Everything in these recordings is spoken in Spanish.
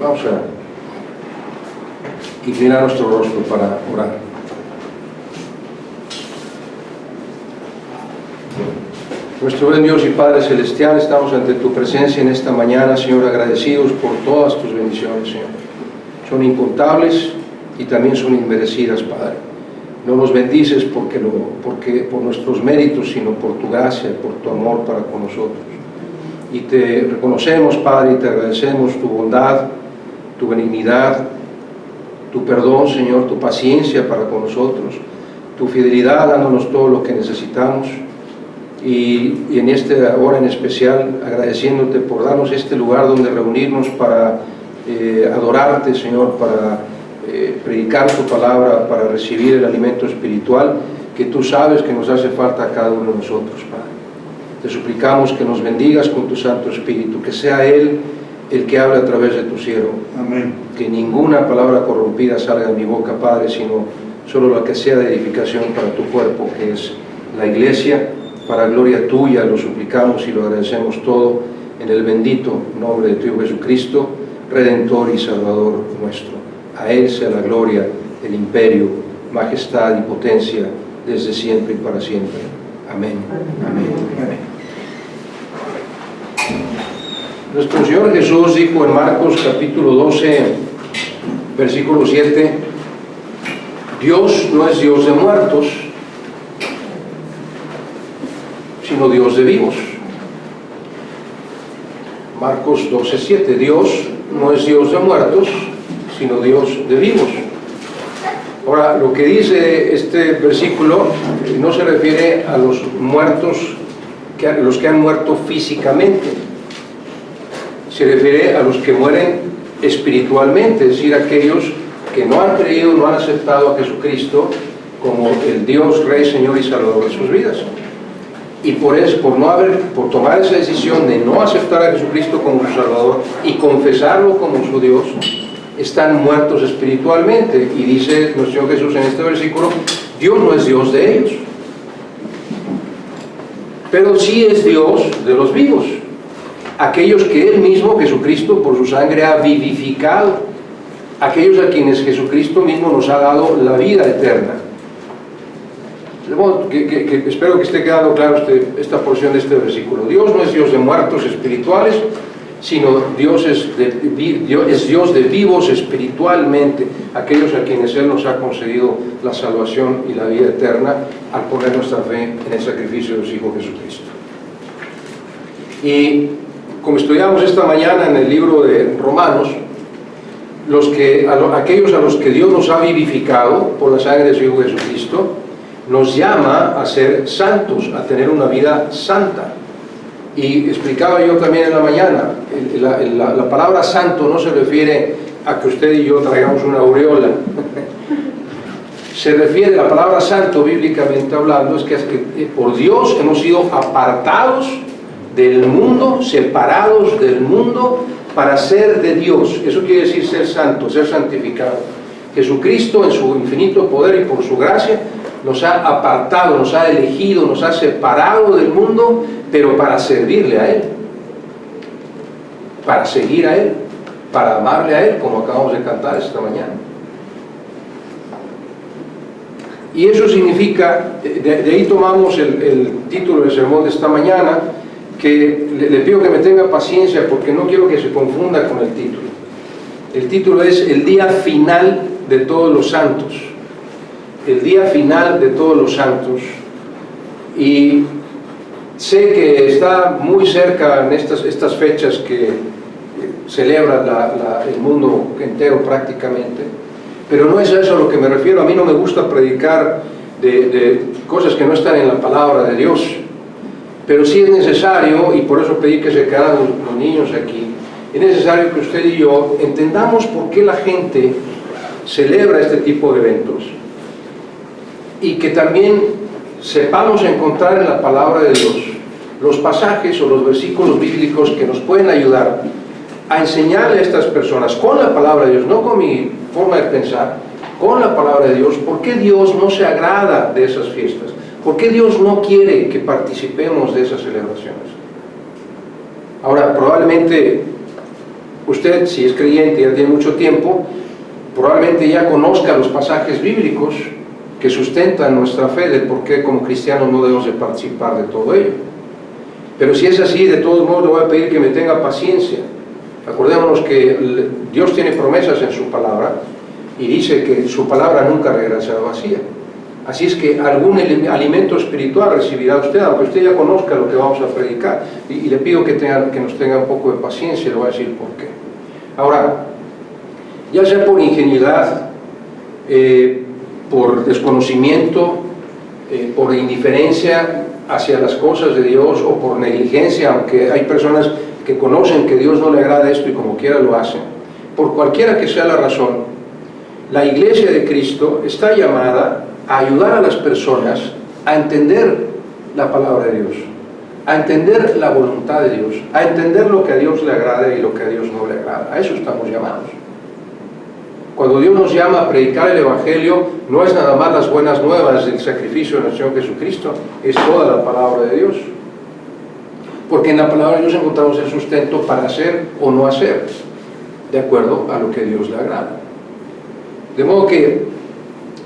Vamos a inclinar nuestro rostro para orar. Nuestro buen Dios y Padre Celestial, estamos ante tu presencia en esta mañana, Señor, agradecidos por todas tus bendiciones, Señor. Son incontables y también son inmerecidas, Padre. No nos bendices porque por nuestros méritos, sino por tu gracia, por tu amor para con nosotros. Y te reconocemos, Padre, y te agradecemos tu bondad, tu benignidad, tu perdón, Señor, tu paciencia para con nosotros, tu fidelidad dándonos todo lo que necesitamos. Y en esta hora en especial, agradeciéndote por darnos este lugar donde reunirnos para adorarte, Señor, para predicar tu palabra, para recibir el alimento espiritual que tú sabes que nos hace falta a cada uno de nosotros, Padre. Te suplicamos que nos bendigas con tu Santo Espíritu, que sea Él el que hable a través de tu siervo. Amén. Que ninguna palabra corrompida salga de mi boca, Padre, sino solo la que sea de edificación para tu cuerpo, que es la iglesia. Para gloria tuya lo suplicamos y lo agradecemos todo en el bendito nombre de tu Hijo Jesucristo, Redentor y Salvador nuestro. A Él sea la gloria, el imperio, majestad y potencia desde siempre y para siempre. Amén. Amén. Amén. Nuestro Señor Jesús dijo en Marcos capítulo 12, versículo 7, Dios no es Dios de muertos, sino Dios de vivos. Marcos 12, 7, Dios no es Dios de muertos, sino Dios de vivos. Ahora, lo que dice este versículo no se refiere a los muertos, los que han muerto físicamente, se refiere a los que mueren espiritualmente, es decir, aquellos que no han creído, no han aceptado a Jesucristo como el Dios, Rey, Señor y Salvador de sus vidas. Y por tomar esa decisión de no aceptar a Jesucristo como su Salvador y confesarlo como su Dios, están muertos espiritualmente. Y dice nuestro Señor Jesús en este versículo, Dios no es Dios de ellos, pero sí es Dios de los vivos, aquellos que Él mismo, Jesucristo, por su sangre ha vivificado, aquellos a quienes Jesucristo mismo nos ha dado la vida eterna. De modo que espero que esté quedando claro esta porción de este versículo. Dios no es Dios de muertos espirituales, sino Dios es Dios de vivos espiritualmente, aquellos a quienes Él nos ha concedido la salvación y la vida eterna al poner nuestra fe en el sacrificio de su Hijo Jesucristo. Y como estudiamos esta mañana en el libro de Romanos, aquellos a los que Dios nos ha vivificado por la sangre de su Hijo Jesucristo, nos llama a ser santos, a tener una vida santa. Y explicaba yo también en la mañana, la palabra santo no se refiere a que usted y yo traigamos una aureola. Se refiere, la palabra santo, bíblicamente hablando, es que por Dios hemos sido apartados del mundo, separados del mundo, para ser de Dios. Eso quiere decir ser santo, ser santificado. Jesucristo, en su infinito poder y por su gracia, nos ha apartado, nos ha elegido, nos ha separado del mundo, pero para servirle a Él, para seguir a Él, para amarle a Él, como acabamos de cantar esta mañana. Y eso significa, de ahí tomamos el título del sermón de esta mañana, que le pido que me tenga paciencia porque no quiero que se confunda con el título. El título es El día final de todos los santos. El día final de todos los santos. Y sé que está muy cerca en estas fechas que celebra el mundo entero prácticamente, pero no es a eso a lo que me refiero. A mí no me gusta predicar de cosas que no están en la palabra de Dios, pero sí es necesario, y por eso pedí que se quedaran los niños aquí, es necesario que usted y yo entendamos por qué la gente celebra este tipo de eventos, y que también sepamos encontrar en la palabra de Dios los pasajes o los versículos bíblicos que nos pueden ayudar a enseñarle a estas personas con la palabra de Dios, no con mi forma de pensar, con la palabra de Dios, por qué Dios no se agrada de esas fiestas, por qué Dios no quiere que participemos de esas celebraciones. Ahora, probablemente Usted, si es creyente y ya tiene mucho tiempo, probablemente ya conozca los pasajes bíblicos que sustentan nuestra fe de por qué como cristianos no debemos de participar de todo ello. Pero si es así, de todos modos le voy a pedir que me tenga paciencia. Acordémonos que Dios tiene promesas en su palabra y dice que su palabra nunca regresará vacía. Así es que algún alimento espiritual recibirá usted, aunque usted ya conozca lo que vamos a predicar. Y le pido que nos tenga un poco de paciencia, le voy a decir por qué. Ahora, ya sea por ingenuidad, por desconocimiento, por indiferencia hacia las cosas de Dios o por negligencia, aunque hay personas que conocen que Dios no le agrada esto y como quiera lo hacen, por cualquiera que sea la razón, la Iglesia de Cristo está llamada a ayudar a las personas a entender la palabra de Dios, a entender la voluntad de Dios, a entender lo que a Dios le agrada y lo que a Dios no le agrada. A eso estamos llamados. Cuando Dios nos llama a predicar el Evangelio, no es nada más las buenas nuevas del sacrificio de nuestro Señor Jesucristo, es toda la palabra de Dios. Porque en la palabra de Dios encontramos el sustento para hacer o no hacer, de acuerdo a lo que a Dios le agrada. De modo que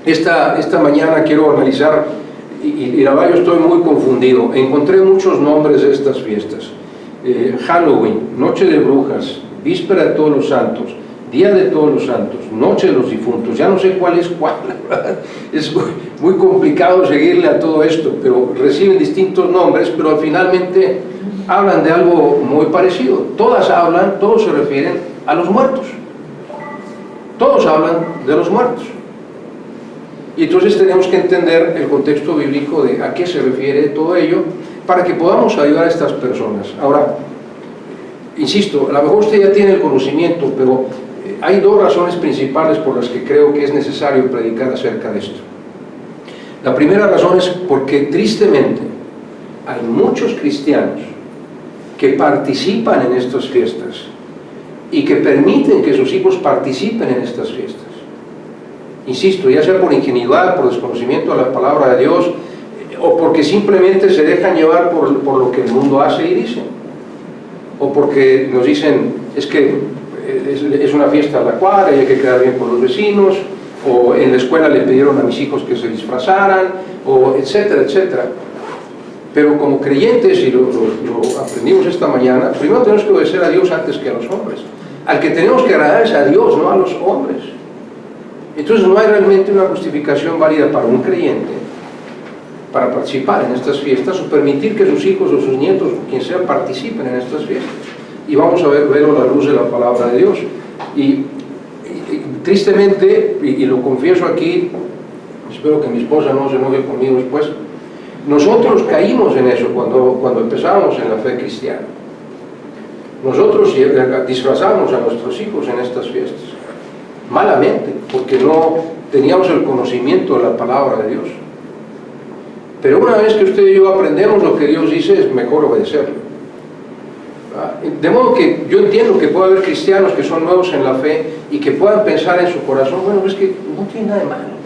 esta mañana quiero analizar, y la verdad yo estoy muy confundido. Encontré muchos nombres de estas fiestas. Halloween, Noche de Brujas, Víspera de Todos los Santos, Día de Todos los Santos, Noche de los Difuntos. Ya no sé cuál es cuál, la verdad. Es muy complicado seguirle a todo esto, pero reciben distintos nombres, pero finalmente hablan de algo muy parecido. Todos se refieren a los muertos. Todos hablan de los muertos. Y entonces tenemos que entender el contexto bíblico de a qué se refiere todo ello para que podamos ayudar a estas personas. Ahora, insisto, a lo mejor usted ya tiene el conocimiento, pero hay dos razones principales por las que creo que es necesario predicar acerca de esto. La primera razón es porque tristemente hay muchos cristianos que participan en estas fiestas y que permiten que sus hijos participen en estas fiestas. Insisto, ya sea por ingenuidad, por desconocimiento de la palabra de Dios, o porque simplemente se dejan llevar por lo que el mundo hace y dice, o porque nos dicen, es que es una fiesta a la cuadra y hay que quedar bien con los vecinos, o en la escuela le pidieron a mis hijos que se disfrazaran, o etcétera, etcétera. Pero como creyentes, y lo aprendimos esta mañana, primero tenemos que obedecer a Dios antes que a los hombres. Al que tenemos que agradar es a Dios, no a los hombres. Entonces no hay realmente una justificación válida para un creyente para participar en estas fiestas o permitir que sus hijos o sus nietos o quien sea participen en estas fiestas. Y vamos a verlo a la luz de la palabra de Dios. Y tristemente, y lo confieso aquí, espero que mi esposa no se enoje conmigo después, nosotros caímos en eso cuando empezábamos en la fe cristiana. Nosotros disfrazamos a nuestros hijos en estas fiestas, malamente, porque no teníamos el conocimiento de la palabra de Dios. Pero una vez que usted y yo aprendemos lo que Dios dice, es mejor obedecerlo. De modo que yo entiendo que puede haber cristianos que son nuevos en la fe y que puedan pensar en su corazón, bueno, es que no tiene nada de malo.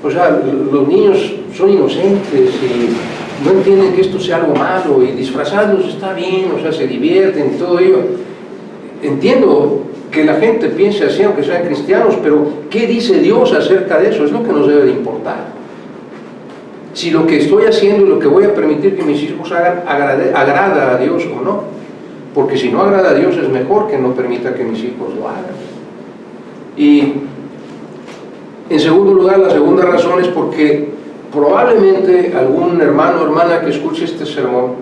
O sea, los niños son inocentes y no entienden que esto sea algo malo, y disfrazados está bien, o sea, se divierten y todo ello. Entiendo que la gente piense así, aunque sean cristianos, pero ¿qué dice Dios acerca de eso? Es lo que nos debe de importar. Si lo que estoy haciendo y lo que voy a permitir que mis hijos hagan agrada a Dios o no. Porque si no agrada a Dios, es mejor que no permita que mis hijos lo hagan. Y en segundo lugar, la segunda razón es porque probablemente algún hermano o hermana que escuche este sermón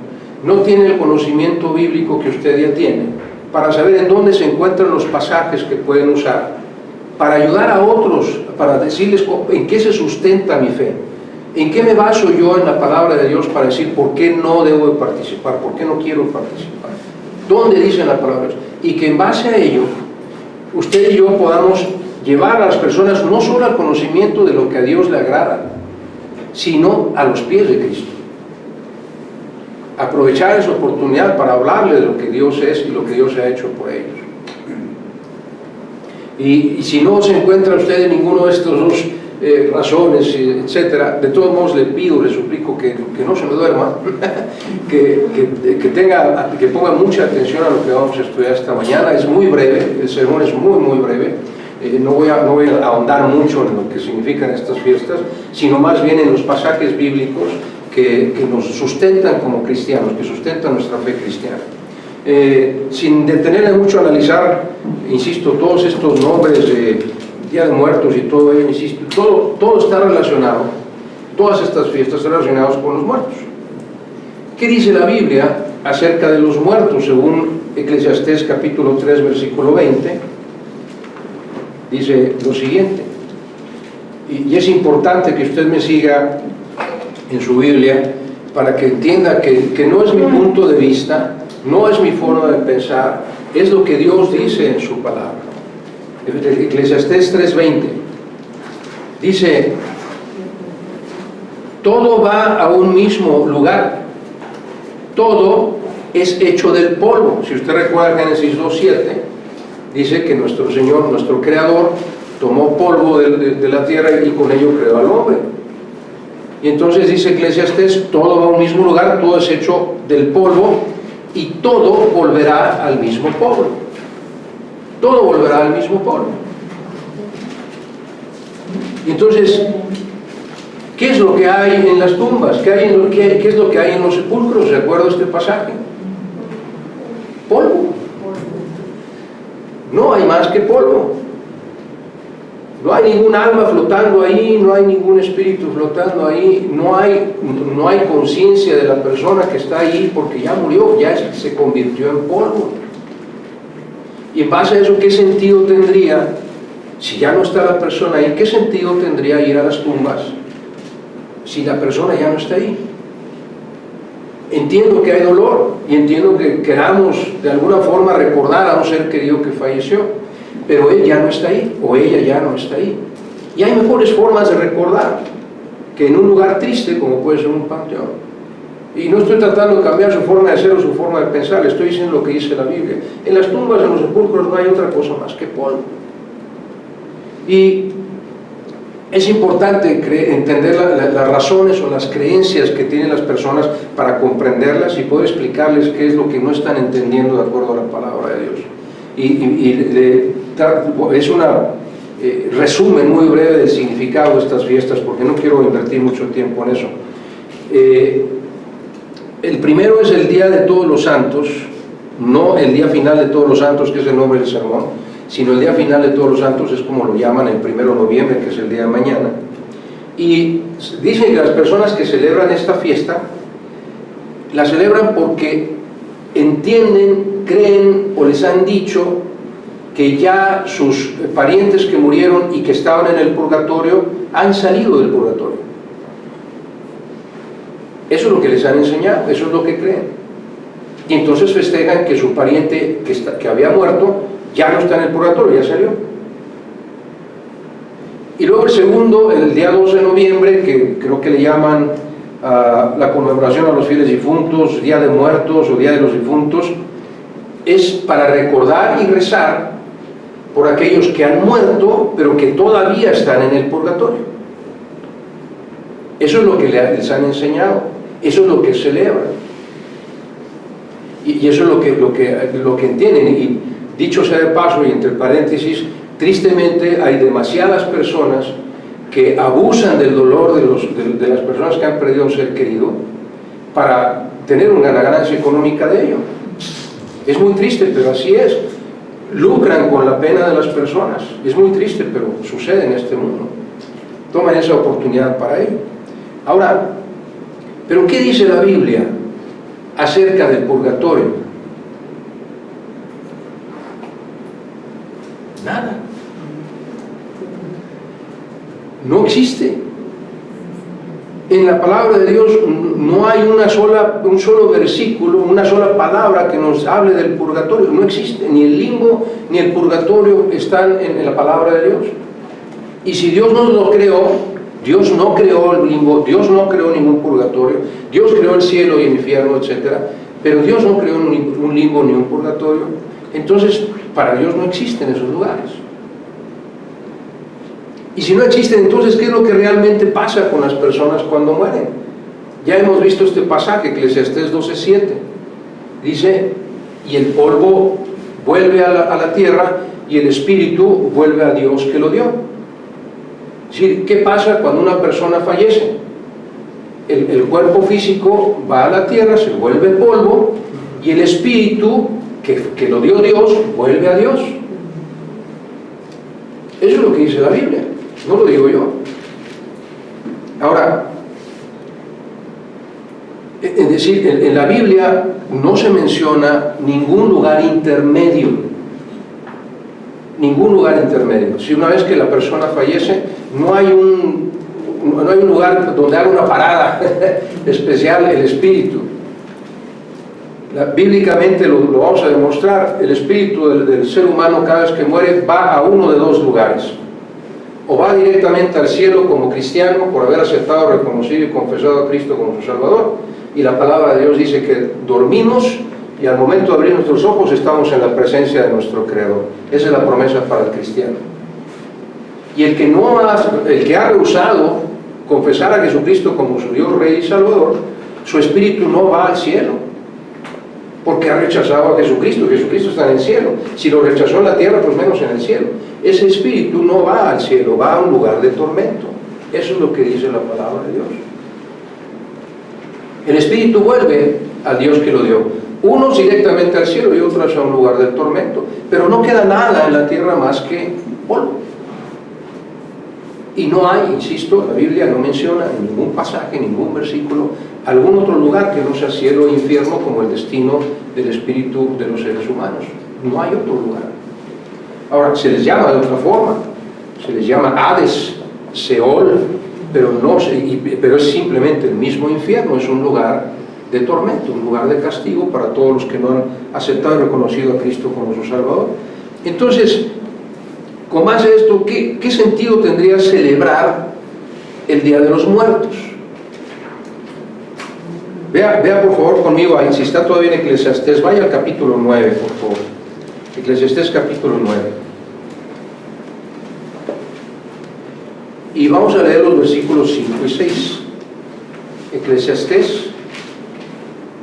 no tiene el conocimiento bíblico que usted ya tiene para saber en dónde se encuentran los pasajes que pueden usar para ayudar a otros, para decirles en qué se sustenta mi fe, en qué me baso yo en la palabra de Dios para decir por qué no debo de participar, por qué no quiero participar, dónde dice la palabra de Dios, y que en base a ello usted y yo podamos llevar a las personas no solo al conocimiento de lo que a Dios le agrada, sino a los pies de Cristo. Aprovechar esa oportunidad para hablarle de lo que Dios es y lo que Dios ha hecho por ellos. Y si no se encuentra usted en ninguno de estos dos razones, etcétera. De todos modos le pido, le suplico que no se me duerma, que ponga mucha atención a lo que vamos a estudiar esta mañana. Es muy breve, el sermón es muy breve. No voy a ahondar mucho en lo que significan estas fiestas, sino más bien en los pasajes bíblicos que nos sustentan como cristianos, que sustentan nuestra fe cristiana. Sin detenerme mucho a analizar, insisto, todos estos nombres de Día de Muertos y todo ello, insisto, todo está relacionado, todas estas fiestas están relacionadas con los muertos. ¿Qué dice la Biblia acerca de los muertos? Según Eclesiastés capítulo 3, versículo 20, dice lo siguiente, y es importante que usted me siga en su Biblia para que entienda que no es mi punto de vista, no es mi forma de pensar, es lo que Dios dice en su palabra. Eclesiastés 3:20 dice: todo va a un mismo lugar, todo es hecho del polvo. Si usted recuerda Génesis 2:7, dice que nuestro Señor, nuestro Creador, tomó polvo de la tierra y con ello creó al hombre. Y entonces dice Eclesiastés: todo va a un mismo lugar, todo es hecho del polvo y todo volverá al mismo polvo. Todo volverá al mismo polvo. Y entonces, ¿qué es lo que hay en las tumbas? ¿Qué es lo que hay en los sepulcros? ¿De acuerdo a este pasaje? Polvo. No hay más que polvo. No hay ningún alma flotando ahí, no hay ningún espíritu flotando ahí, no hay conciencia de la persona que está ahí porque ya murió, ya se convirtió en polvo. Y en base a eso, ¿qué sentido tendría, si ya no está la persona ahí, qué sentido tendría ir a las tumbas si la persona ya no está ahí? Entiendo que hay dolor y entiendo que queramos de alguna forma recordar a un ser querido que falleció, pero él ya no está ahí o ella ya no está ahí. Y hay mejores formas de recordar que en un lugar triste como puede ser un panteón. Y no estoy tratando de cambiar su forma de ser o su forma de pensar, estoy diciendo lo que dice la Biblia. En las tumbas, en los sepulcros, no hay otra cosa más que polvo. Y es importante entender las razones o las creencias que tienen las personas para comprenderlas y poder explicarles qué es lo que no están entendiendo de acuerdo a la palabra de Dios. Es un resumen muy breve del significado de estas fiestas, porque no quiero invertir mucho tiempo en eso. El primero es el Día de Todos los Santos, no el día final de Todos los Santos, que es el nombre del sermón, sino el día final de Todos los Santos, es como lo llaman el 1 de noviembre, que es el día de mañana. Y dicen que las personas que celebran esta fiesta, la celebran porque entienden, creen o les han dicho que ya sus parientes que murieron y que estaban en el purgatorio han salido del purgatorio. Eso es lo que les han enseñado, eso es lo que creen. Y entonces festejan que su pariente que había muerto ya no está en el purgatorio, ya salió. Y luego el segundo, el día 12 de noviembre, que creo que le llaman la conmemoración a los fieles difuntos, Día de Muertos o Día de los Difuntos, es para recordar y rezar por aquellos que han muerto, pero que todavía están en el purgatorio. Eso es lo que les han enseñado, eso es lo que celebran. Y eso es lo que entienden. Y dicho sea de paso, y entre paréntesis, tristemente hay demasiadas personas que abusan del dolor de las personas que han perdido a un ser querido para tener una ganancia económica de ello. Es muy triste, pero así es. Lucran con la pena de las personas. Es muy triste, pero sucede en este mundo. Toman esa oportunidad para ello. Ahora, ¿pero qué dice la Biblia acerca del purgatorio? Nada. No existe. En la palabra de Dios no hay un solo versículo, una sola palabra que nos hable del purgatorio. No existe. Ni el limbo ni el purgatorio están en la palabra de Dios. Y si Dios no lo creó, Dios no creó el limbo, Dios no creó ningún purgatorio, Dios creó el cielo y el infierno, etc. Pero Dios no creó un limbo ni un purgatorio. Entonces, para Dios no existen esos lugares. Y si no existen, entonces, ¿qué es lo que realmente pasa con las personas cuando mueren? Ya hemos visto este pasaje, Eclesiastés 12:7. Dice, y el polvo vuelve a la tierra y el espíritu vuelve a Dios que lo dio. Es decir, ¿qué pasa cuando una persona fallece? El cuerpo físico va a la tierra, se vuelve polvo, y el espíritu que lo dio Dios vuelve a Dios. Eso es lo que dice la Biblia, no lo digo yo. Ahora, es decir, en la Biblia no se menciona ningún lugar intermedio. Ningún lugar intermedio. Si una vez que la persona fallece, no hay un lugar donde haga una parada especial el espíritu. Bíblicamente lo vamos a demostrar. El espíritu del ser humano, cada vez que muere, va a uno de dos lugares: o va directamente al cielo como cristiano por haber aceptado, reconocido y confesado a Cristo como su Salvador, y la palabra de Dios dice que dormimos y al momento de abrir nuestros ojos estamos en la presencia de nuestro Creador. Esa es la promesa para el cristiano. Y el que ha rehusado confesar a Jesucristo como su Dios, Rey y Salvador, su espíritu no va al cielo, porque ha rechazado a Jesucristo. Jesucristo está en el cielo. Si lo rechazó en la tierra, pues menos en el cielo. Ese espíritu no va al cielo, va a un lugar de tormento. Eso es lo que dice la palabra de Dios. El espíritu vuelve al Dios que lo dio. Unos directamente al cielo y otros a un lugar de tormento. Pero no queda nada en la tierra más que polvo. Y no hay, insisto, la Biblia no menciona en ningún pasaje, en ningún versículo, algún otro lugar que no sea cielo o infierno como el destino del espíritu de los seres humanos. No hay otro lugar. Ahora, se les llama de otra forma, se les llama Hades, Seol, pero es simplemente el mismo infierno, es un lugar de tormento, un lugar de castigo para todos los que no han aceptado y reconocido a Cristo como su Salvador. Entonces, con base a esto, ¿qué sentido tendría celebrar el Día de los Muertos? Vea por favor conmigo ahí, si está todavía en Eclesiastés, vaya al capítulo 9, por favor. Eclesiastés capítulo 9. Y vamos a leer los versículos 5 y 6. Eclesiastés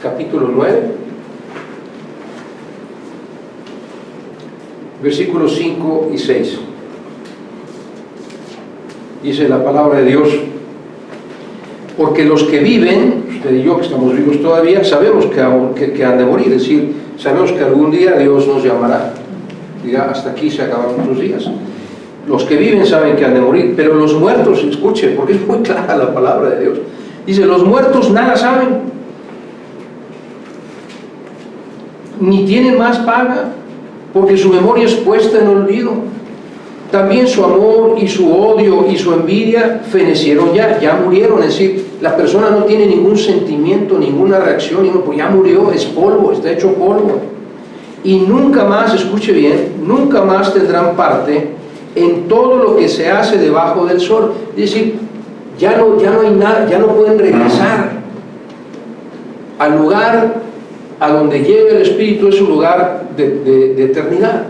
capítulo 9, versículos 5 y 6. Dice la palabra de Dios: porque los que viven, usted y yo que estamos vivos todavía, sabemos que han de morir, es decir, sabemos que algún día Dios nos llamará, dirá, hasta aquí se acabaron tus días. Los que viven saben que han de morir, pero los muertos, escuche, porque es muy clara la palabra de Dios, dice, los muertos nada saben, ni tienen más paga, porque su memoria es puesta en olvido. También su amor y su odio y su envidia fenecieron ya murieron. Es decir, la persona no tiene ningún sentimiento, ninguna reacción, pues ya murió, es polvo, está hecho polvo. Y nunca más, escuche bien, nunca más tendrán parte en todo lo que se hace debajo del sol. Es decir, ya no hay nada, ya no pueden regresar al lugar a donde llega el espíritu. Es un lugar de eternidad,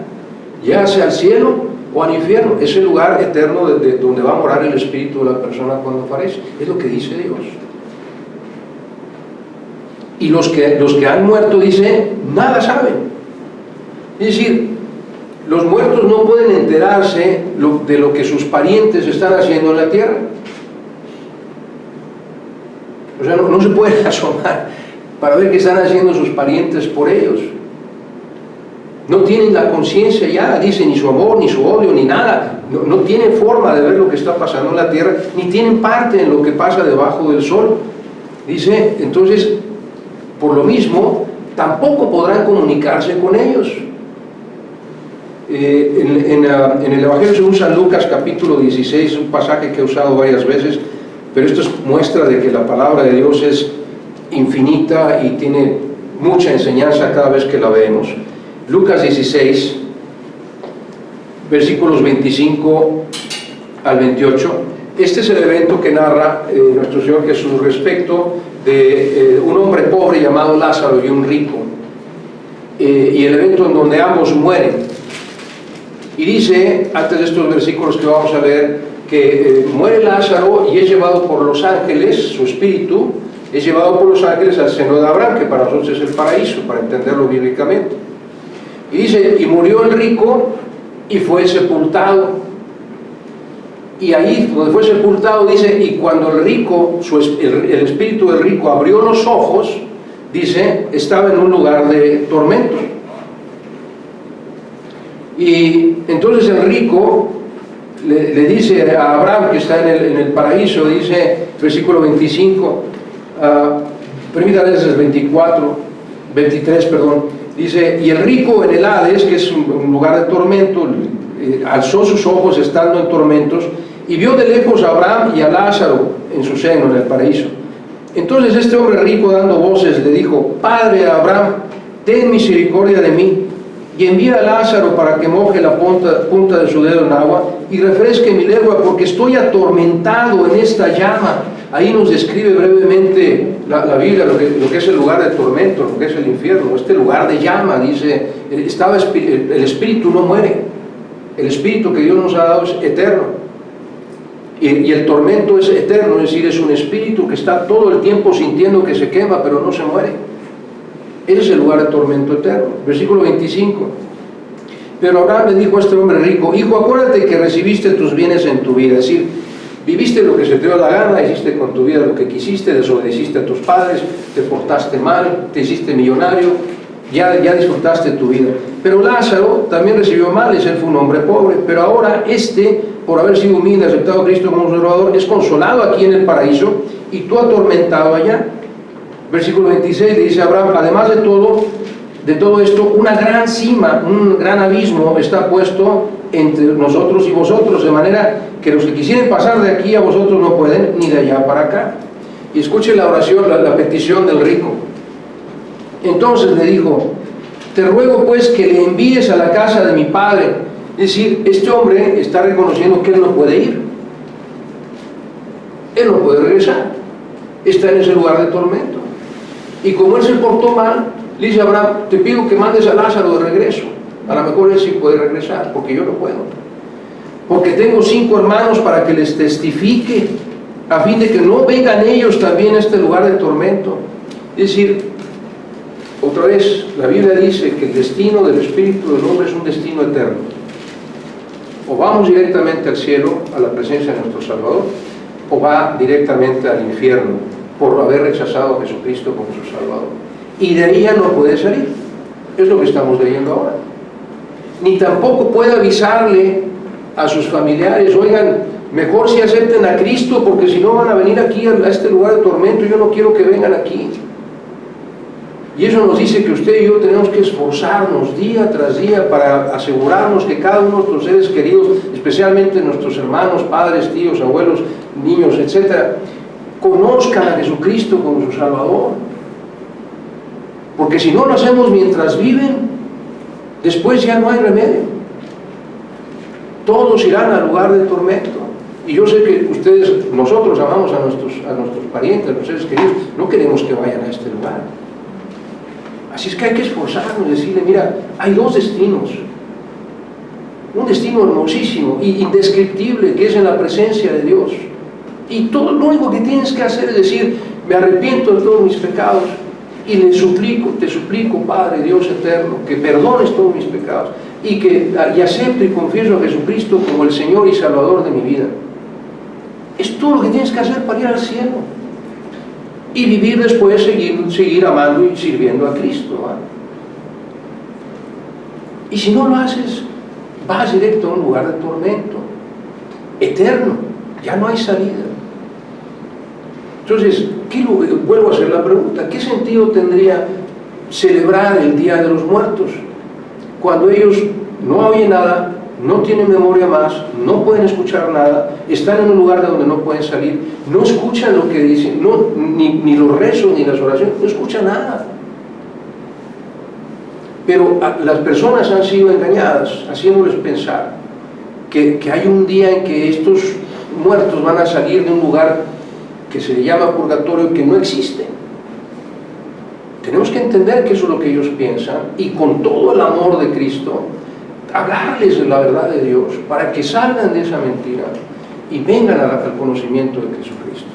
ya sea al cielo o al infierno. Es el lugar eterno donde va a morar el espíritu de la persona cuando aparece. Es lo que dice Dios. Y los que han muerto, dice, nada saben. Es decir, los muertos no pueden enterarse de lo que sus parientes están haciendo en la tierra. O sea, no se pueden asomar para ver qué están haciendo sus parientes por ellos. No tienen la conciencia ya, dice, ni su amor, ni su odio, ni nada. No tienen forma de ver lo que está pasando en la tierra, ni tienen parte en lo que pasa debajo del sol. Dice, entonces, por lo mismo, tampoco podrán comunicarse con ellos. En el Evangelio según San Lucas, capítulo 16, un pasaje que he usado varias veces, pero esto es muestra de que la palabra de Dios es infinita y tiene mucha enseñanza cada vez que la vemos. Lucas 16, versículos 25 al 28. Este es el evento que narra nuestro Señor Jesús respecto de un hombre pobre llamado Lázaro y un rico, y el evento en donde ambos mueren. Y dice, antes de estos versículos que vamos a leer, que muere Lázaro y es llevado por los ángeles, su espíritu es llevado por los ángeles al seno de Abraham, que para nosotros es el paraíso, para entenderlo bíblicamente. Y dice, y murió el rico y fue sepultado. Y ahí donde fue sepultado dice, y cuando el rico, el espíritu del rico abrió los ojos, dice, estaba en un lugar de tormento. Y entonces el rico le dice a Abraham, que está en el paraíso, dice, versículo 25, permítanme el 23, dice, y el rico en el Hades, que es un lugar de tormento, alzó sus ojos estando en tormentos, y vio de lejos a Abraham y a Lázaro en su seno, en el paraíso. Entonces este hombre rico, dando voces, le dijo, Padre Abraham, ten misericordia de mí, y envía a Lázaro para que moje la punta de su dedo en agua, y refresque mi lengua, porque estoy atormentado en esta llama. Ahí nos describe brevemente la Biblia lo que es el lugar de tormento, lo que es el infierno, este lugar de llama. Dice, el espíritu no muere, el espíritu que Dios nos ha dado es eterno. Y el tormento es eterno, es decir, es un espíritu que está todo el tiempo sintiendo que se quema, pero no se muere. Ese es el lugar de tormento eterno. Versículo 25. Pero Abraham le dijo a este hombre rico, hijo, acuérdate que recibiste tus bienes en tu vida, es decir, viviste lo que se te dio la gana, hiciste con tu vida lo que quisiste, desobedeciste a tus padres, te portaste mal, te hiciste millonario, ya disfrutaste tu vida. Pero Lázaro también recibió males, él fue un hombre pobre, pero ahora por haber sido humilde, aceptado a Cristo como Salvador, es consolado aquí en el paraíso y tú atormentado allá. Versículo 26 le dice a Abraham, además de todo esto, una gran cima, un gran abismo está puesto entre nosotros y vosotros, de manera que los que quisieren pasar de aquí a vosotros no pueden, ni de allá para acá. Y escuche la oración, la petición del rico. Entonces le dijo, te ruego pues que le envíes a la casa de mi padre. Es decir, este hombre está reconociendo que él no puede ir, él no puede regresar, está en ese lugar de tormento. Y como él se portó mal, le dice a Abraham, te pido que mandes a Lázaro de regreso. A lo mejor él sí puede regresar, porque yo no puedo. Porque tengo 5 hermanos para que les testifique, a fin de que no vengan ellos también a este lugar de tormento. Es decir, otra vez, la Biblia dice que el destino del espíritu del hombre es un destino eterno. O vamos directamente al cielo, a la presencia de nuestro Salvador, o va directamente al infierno, por haber rechazado a Jesucristo como su Salvador. Y de ahí ya no puede salir. Es lo que estamos leyendo ahora. Ni tampoco puede avisarle a sus familiares, oigan, mejor si acepten a Cristo, porque si no van a venir aquí a este lugar de tormento, yo no quiero que vengan aquí. Y eso nos dice que usted y yo tenemos que esforzarnos día tras día para asegurarnos que cada uno de nuestros seres queridos, especialmente nuestros hermanos, padres, tíos, abuelos, niños, etc., conozcan a Jesucristo como su Salvador. Porque si no lo hacemos mientras viven, después ya no hay remedio. Todos irán al lugar de tormento. Y yo sé que nosotros amamos a nuestros parientes, a nuestros seres queridos, no queremos que vayan a este lugar. Así es que hay que esforzarnos y decirle, mira, hay 2 destinos. Un destino hermosísimo e indescriptible, que es en la presencia de Dios. Y todo lo único que tienes que hacer es decir, me arrepiento de todos mis pecados y te suplico, Padre Dios eterno, que perdones todos mis pecados y acepto y confieso a Jesucristo como el Señor y Salvador de mi vida. Es todo lo que tienes que hacer para ir al cielo. Y vivir después, seguir amando y sirviendo a Cristo, ¿va? Y si no lo haces, vas directo a un lugar de tormento eterno, ya no hay salida. Entonces, vuelvo a hacer la pregunta, ¿qué sentido tendría celebrar el Día de los Muertos cuando ellos no oyen nada, no tienen memoria más, no pueden escuchar nada, están en un lugar de donde no pueden salir, no escuchan lo que dicen, ni los rezos ni las oraciones, no escuchan nada? Pero las personas han sido engañadas, haciéndoles pensar que hay un día en que estos muertos van a salir de un lugar que se le llama purgatorio, que no existe. Tenemos que entender que eso es lo que ellos piensan, y con todo el amor de Cristo hablarles de la verdad de Dios para que salgan de esa mentira y vengan al conocimiento de Jesucristo.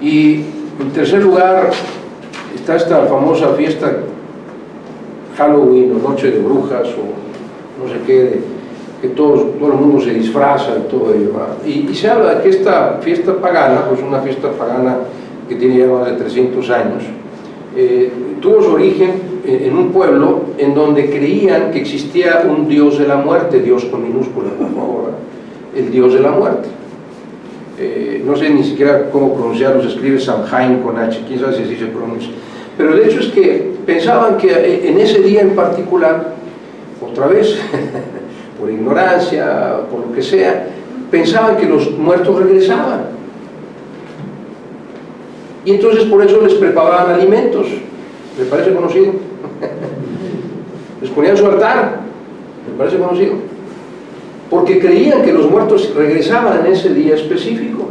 Y en tercer lugar está esta famosa fiesta Halloween o Noche de Brujas o no sé qué, que todo el mundo se disfraza y todo ello, ¿verdad? Y se habla de que esta fiesta pagana, pues una fiesta pagana que tiene ya más de 300 años, tuvo su origen en un pueblo en donde creían que existía un dios de la muerte, Dios con minúscula, por favor, ¿verdad? El dios de la muerte. No sé ni siquiera cómo pronunciarlo, se escribe Samhain con H, quién sabe si así se pronuncia. Pero el hecho es que pensaban que en ese día en particular, otra vez, por ignorancia, por lo que sea, pensaban que los muertos regresaban. Y entonces por eso les preparaban alimentos. ¿Me parece conocido? Les ponían su altar. ¿Me parece conocido? Porque creían que los muertos regresaban en ese día específico.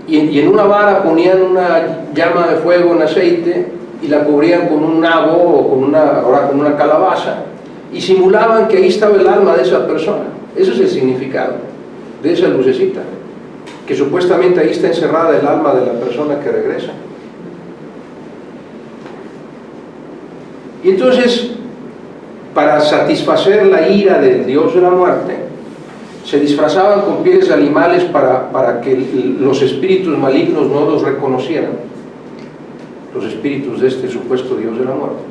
Y en una vara ponían una llama de fuego en aceite y la cubrían con un nabo o con una calabaza y simulaban que ahí estaba el alma de esa persona. Ese es el significado de esa lucecita, que supuestamente ahí está encerrada el alma de la persona que regresa. Y entonces, para satisfacer la ira del dios de la muerte, se disfrazaban con pieles de animales para que los espíritus malignos no los reconocieran, los espíritus de este supuesto dios de la muerte.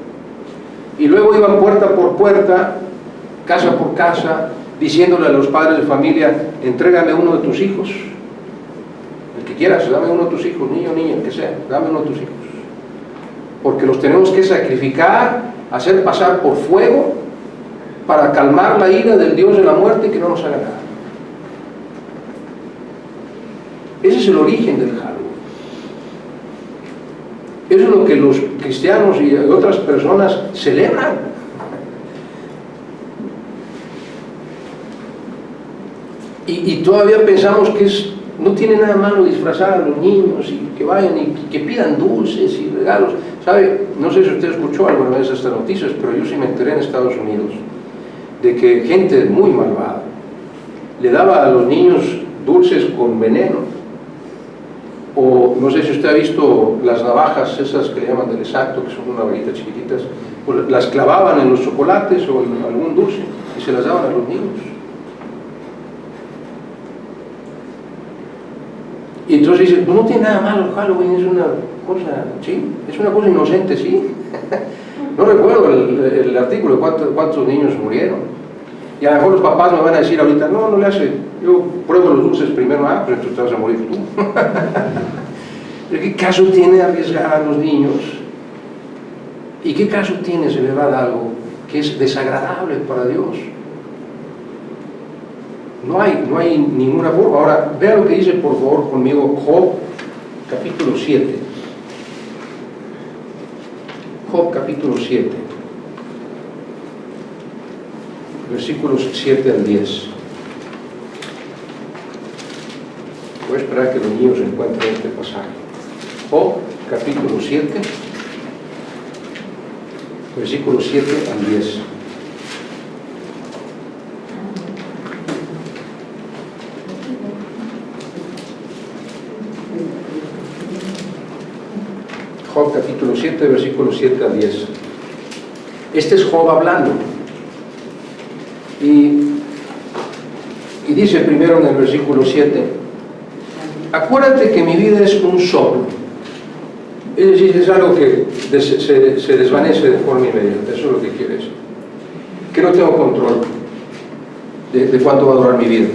Y luego iban puerta por puerta, casa por casa, diciéndole a los padres de familia: entrégame uno de tus hijos, el que quieras, dame uno de tus hijos, niño, niña, el que sea, dame uno de tus hijos, porque los tenemos que sacrificar, hacer pasar por fuego, para calmar la ira del dios de la muerte y que no nos haga nada. Ese es el origen del Halloween. Eso es lo que los cristianos y otras personas celebran. Y todavía pensamos que no tiene nada malo disfrazar a los niños y que vayan y que pidan dulces y regalos. ¿Sabe? No sé si usted escuchó alguna vez estas noticias, pero yo sí me enteré en Estados Unidos de que gente muy malvada le daba a los niños dulces con veneno. O no sé si usted ha visto las navajas esas que le llaman del exacto, que son unas navajitas chiquititas, pues las clavaban en los chocolates o en algún dulce y se las daban a los niños. Y entonces dice, pues no tiene nada malo, Halloween es una cosa, sí, es una cosa inocente, sí. No recuerdo el artículo de cuántos niños murieron. Y a lo mejor los papás me van a decir ahorita, no le hace, yo pruebo los dulces primero, pues entonces te vas a morir tú. ¿Pero qué caso tiene arriesgar a los niños? ¿Y qué caso tiene celebrar algo que es desagradable para Dios? No hay ninguna forma. Ahora, vea lo que dice por favor conmigo Job capítulo 7. Job capítulo 7, versículos 7 al 10. Voy a esperar que los niños encuentren este pasaje. Job capítulo 7, versículos 7 al 10. Job capítulo 7, versículos 7 al 10. Este es Job hablando. Y dice primero en el versículo 7: acuérdate que mi vida es un soplo. Es decir, es algo que se desvanece de forma inmediata. Eso es lo que quiere decir. Que no tengo control de cuánto va a durar mi vida.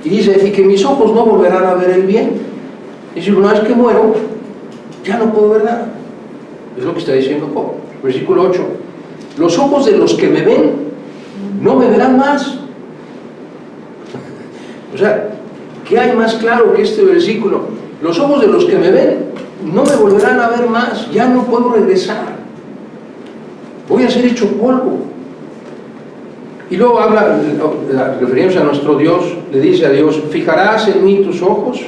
Y dice, y que mis ojos no volverán a ver el bien. Es decir, una vez que muero, ya no puedo ver nada. Es lo que está diciendo Job. Versículo 8: los ojos de los que me ven no me verán más. O sea, ¿qué hay más claro que este versículo? Los ojos de los que me ven no me volverán a ver más. Ya no puedo regresar. Voy a ser hecho polvo. Y luego habla, refiriéndose a nuestro Dios, le dice a Dios: fijarás en mí tus ojos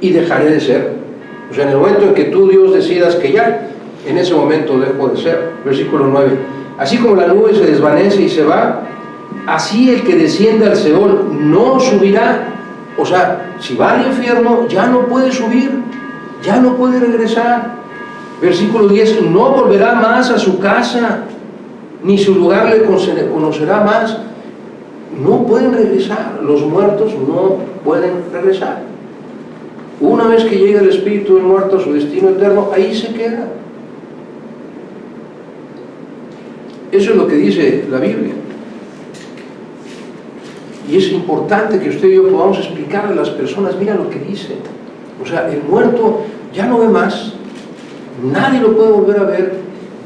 y dejaré de ser. O sea, en el momento en que tú, Dios, decidas que ya, en ese momento dejo de ser. Versículo 9: así como la nube se desvanece y se va, así el que desciende al Seol no subirá. O sea, si va al infierno ya no puede subir, ya no puede regresar. Versículo 10, no volverá más a su casa, ni su lugar le conocerá más. No pueden regresar, los muertos no pueden regresar. Una vez que llega el espíritu del muerto a su destino eterno, ahí se queda. Eso es lo que dice la Biblia. Y es importante que usted y yo podamos explicarle a las personas, mira lo que dice. O sea, el muerto ya no ve más, nadie lo puede volver a ver,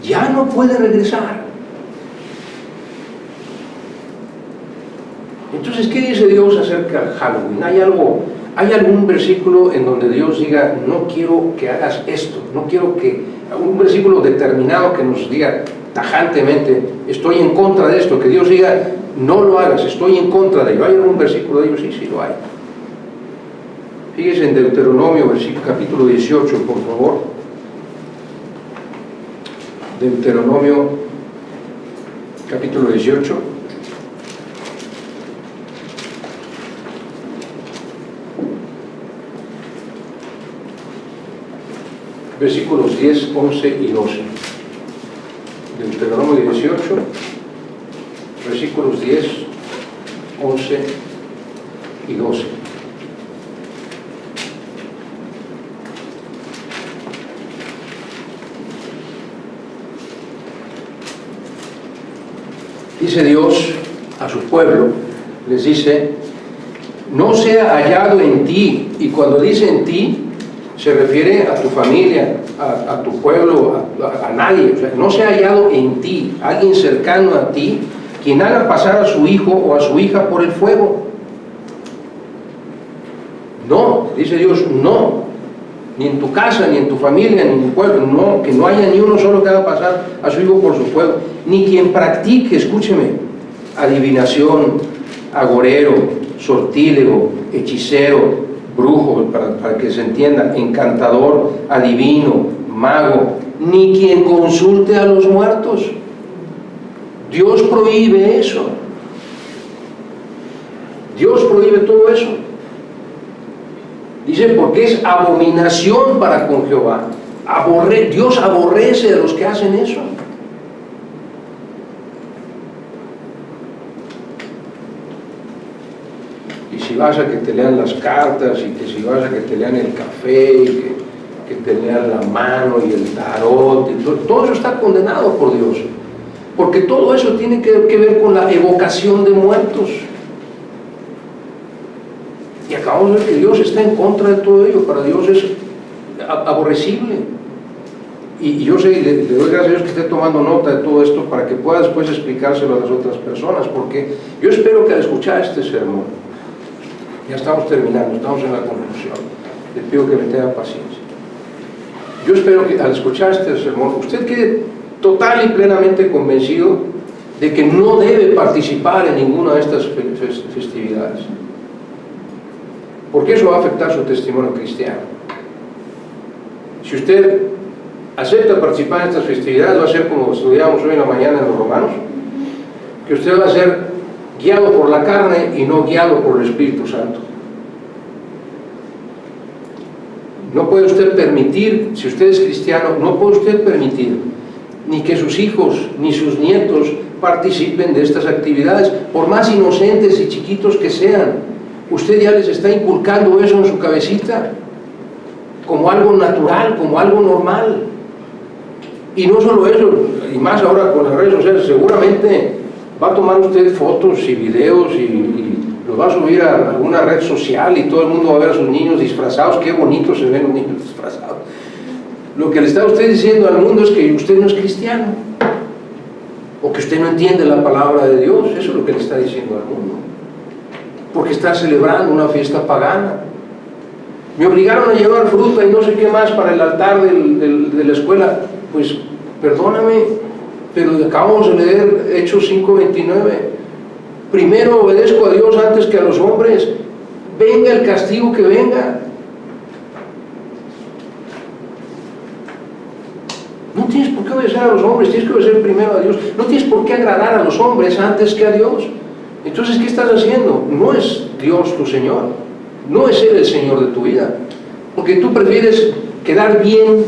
ya no puede regresar. Entonces, ¿qué dice Dios acerca del Halloween? ¿Hay algún versículo en donde Dios diga, no quiero que hagas esto, no quiero que, un versículo determinado que nos diga tajantemente, estoy en contra de esto, que Dios diga, no lo hagas, estoy en contra de ello? ¿Hay algún versículo de ello? Sí, sí lo hay. Fíjese en Deuteronomio, capítulo 18, por favor. Deuteronomio, capítulo 18. Versículos 10, 11 y 12. Deuteronomio 18, versículos 10, 11 y 12. Dice Dios a su pueblo, les dice, no sea hallado en ti, y cuando dice en ti, se refiere a tu familia, a tu pueblo, a nadie. O sea, no se ha hallado en ti, alguien cercano a ti, quien haga pasar a su hijo o a su hija por el fuego. No, dice Dios, no, ni en tu casa, ni en tu familia, ni en tu pueblo, no, que no haya ni uno solo que haga pasar a su hijo por su fuego, ni quien practique, escúcheme, adivinación, agorero, sortílego, hechicero, brujo, para que se entienda, encantador, adivino, mago, ni quien consulte a los muertos. Dios prohíbe eso. Dios prohíbe todo eso. Dice, porque es abominación para con Jehová. Dios aborrece a los que hacen eso. Y si vas a que te lean las cartas, y que si vas a que te lean el café, y que te lean la mano y el tarot, y todo eso está condenado por Dios. Porque todo eso tiene que ver con la evocación de muertos. Y acabamos de ver que Dios está en contra de todo ello. Para Dios es aborrecible. Y yo sé, le doy gracias a Dios que esté tomando nota de todo esto para que pueda después explicárselo a las otras personas, porque yo espero que al escuchar este sermón, ya estamos terminando, estamos en la conclusión, le pido que me tenga paciencia. Yo espero que al escuchar este sermón usted quede total y plenamente convencido de que no debe participar en ninguna de estas festividades, porque eso va a afectar su testimonio cristiano. Si usted acepta participar en estas festividades, va a ser como estudiamos hoy en la mañana en los Romanos, que usted va a ser guiado por la carne y no guiado por el Espíritu Santo. No puede usted permitir, si usted es cristiano, no puede usted permitir ni que sus hijos ni sus nietos participen de estas actividades, por más inocentes y chiquitos que sean. Usted ya les está inculcando eso en su cabecita como algo natural, como algo normal. Y no solo eso, y más ahora con las redes sociales, seguramente va a tomar usted fotos y videos y los va a subir a alguna red social y todo el mundo va a ver a sus niños disfrazados. Qué bonitos se ven los niños disfrazados. Lo que le está usted diciendo al mundo es que usted no es cristiano, o que usted no entiende la palabra de Dios. Eso es lo que le está diciendo al mundo, porque está celebrando una fiesta pagana. Me obligaron a llevar fruta y no sé qué más para el altar de la escuela. Pues perdóname, pero acabamos de leer Hechos 5:29. Primero obedezco a Dios antes que a los hombres, venga el castigo que venga. No tienes por qué obedecer a los hombres, tienes que obedecer primero a Dios. No tienes por qué agradar a los hombres antes que a Dios. Entonces, ¿qué estás haciendo? No es Dios tu Señor, no es Él el Señor de tu vida, porque tú prefieres quedar bien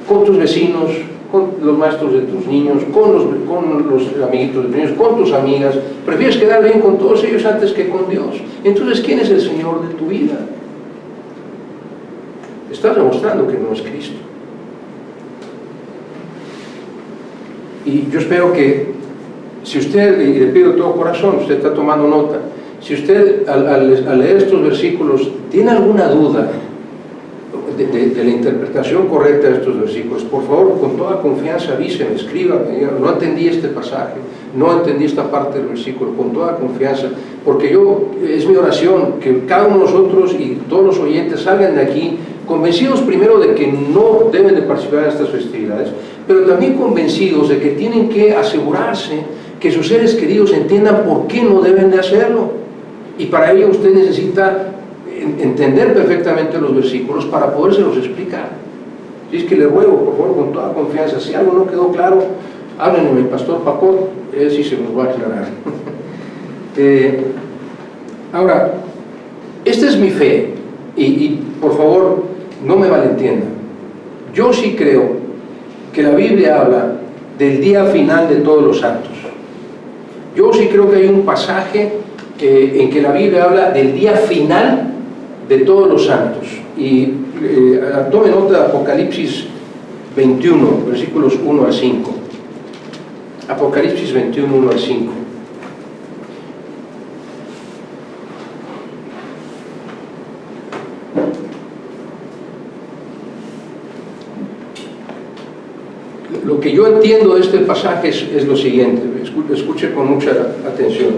con tus vecinos, con los maestros de tus niños, con los amiguitos de tus niños, con tus amigas. Prefieres quedar bien con todos ellos antes que con Dios. Entonces, ¿quién es el Señor de tu vida? Estás demostrando que no es Cristo. Y yo espero que, si usted, y le pido de todo corazón, usted está tomando nota, si usted al leer estos versículos tiene alguna duda de la interpretación correcta de estos versículos, por favor, con toda confianza avíseme, escríbame, diga, no entendí este pasaje, no entendí esta parte del versículo, con toda confianza, porque es mi oración que cada uno de nosotros y todos los oyentes salgan de aquí convencidos primero de que no deben de participar en estas festividades, pero también convencidos de que tienen que asegurarse que sus seres queridos entiendan por qué no deben de hacerlo. Y para ello usted necesita entender perfectamente los versículos para podérselos explicar. Así es que le ruego, por favor, con toda confianza, si algo no quedó claro, háblenme, el pastor Pacot, él sí se nos va a aclarar. Ahora, esta es mi fe, y por favor, no me malentiendan. Yo sí creo que la Biblia habla del día final de todos los santos. Yo sí creo que hay un pasaje en que la Biblia habla del día final de todos los santos. Y tome nota de Apocalipsis 21, versículos 1 al 5. Apocalipsis 21, 1 al 5. Lo que yo entiendo de este pasaje es lo siguiente, escuche con mucha atención.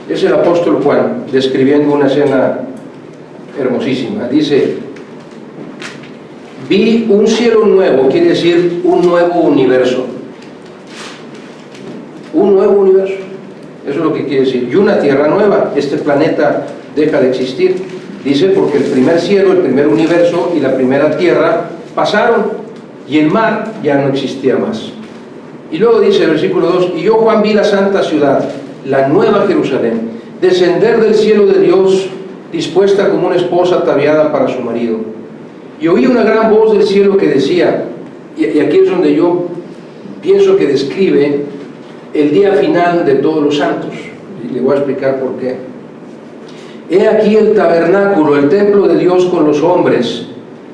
Es el apóstol Juan describiendo una escena hermosísima. Dice: vi un cielo nuevo, quiere decir un nuevo universo. Un nuevo universo, eso es lo que quiere decir. Y una tierra nueva, este planeta deja de existir. Dice, porque el primer cielo, el primer universo y la primera tierra pasaron, y el mar ya no existía más. Y luego dice el versículo 2: y yo, Juan, vi la santa ciudad, la nueva Jerusalén, descender del cielo de Dios, dispuesta como una esposa ataviada para su marido. Y oí una gran voz del cielo que decía, y aquí es donde yo pienso que describe el día final de todos los santos, y le voy a explicar por qué. He aquí el tabernáculo, el templo de Dios con los hombres,